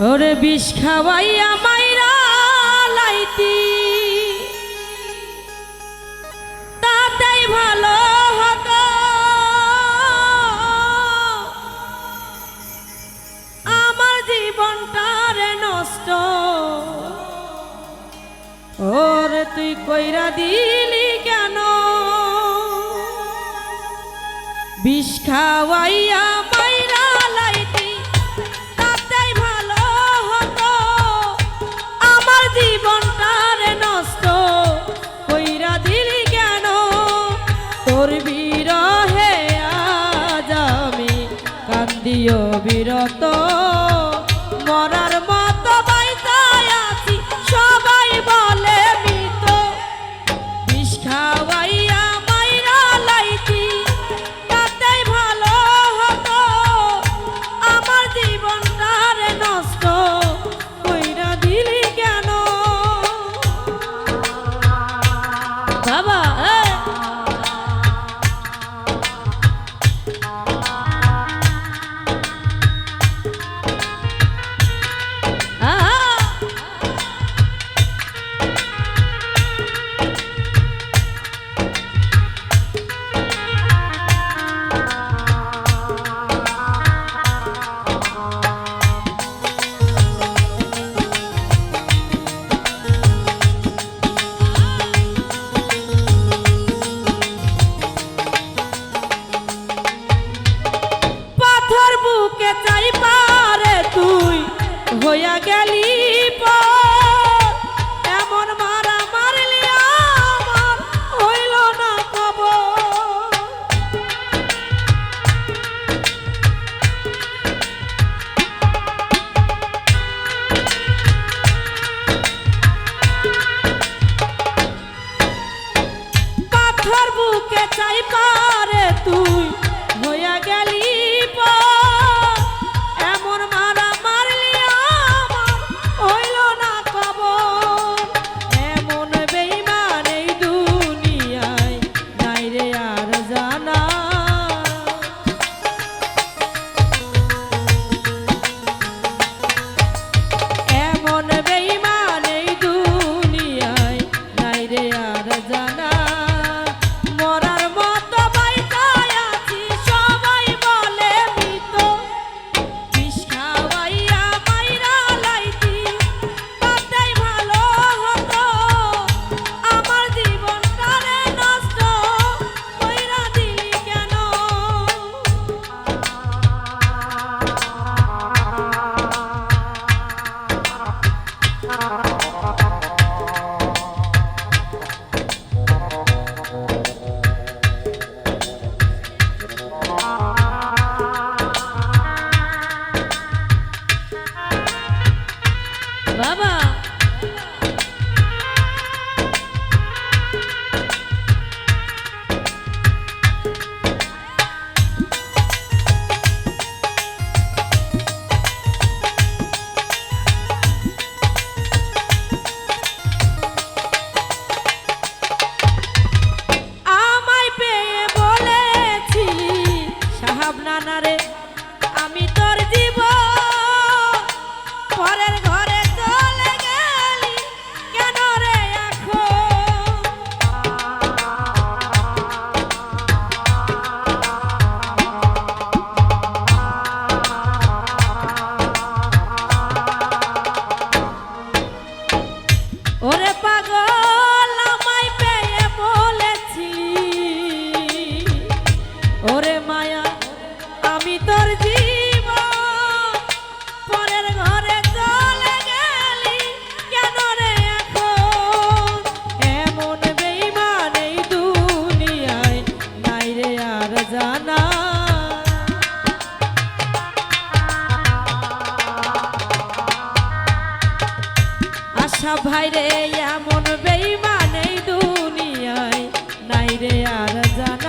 ওরে বিষ খাওয়াইয়া মাইরা লাইতি তাতেই ভালো হতো আমার জীবনটারে নষ্ট ওরে তুই কইরা দিলি কেন বিষ খাওয়াইয়া মাইরা লাইতি তাতেই ভালো হতো আমার জীবনটারে নষ্ট কইরা দিলি কেন তোর বিরহে আজ আমি কান্দিও বিরত মরার মতো বাইতায় আছি সবাই বলে মৃত বিষ খাওয়াইয়া মাইরা লাইতি তাতেই ভালো হতো আমার জীবনটারে নষ্ট কইরা দিলি কেন বাবা বুকে চাই পারে তুই হইয়া গেলি এমন মারা মারলি আমার হইল না কবর পাথর বুকে চাই পারে তুই হইয়া গেলি বাবা আমায় পেয়ে বলেছিলি সাহাব নানা রে আমি তোর জীবন পরের ঘরে চলে গেলি কেন রে এখন ওরে পাগল আমায় পেয়ে বলেছি ওরে মায়া আমি তোর জীবন পরের ঘরে চলে গেলি কেন রে এখন এমন বেঈমান এই দুনিয়ায় নাই রে আর জানা আশা ভাই রে এমন বেঈমান এই দুনিয়ায় নাই রে আর জানা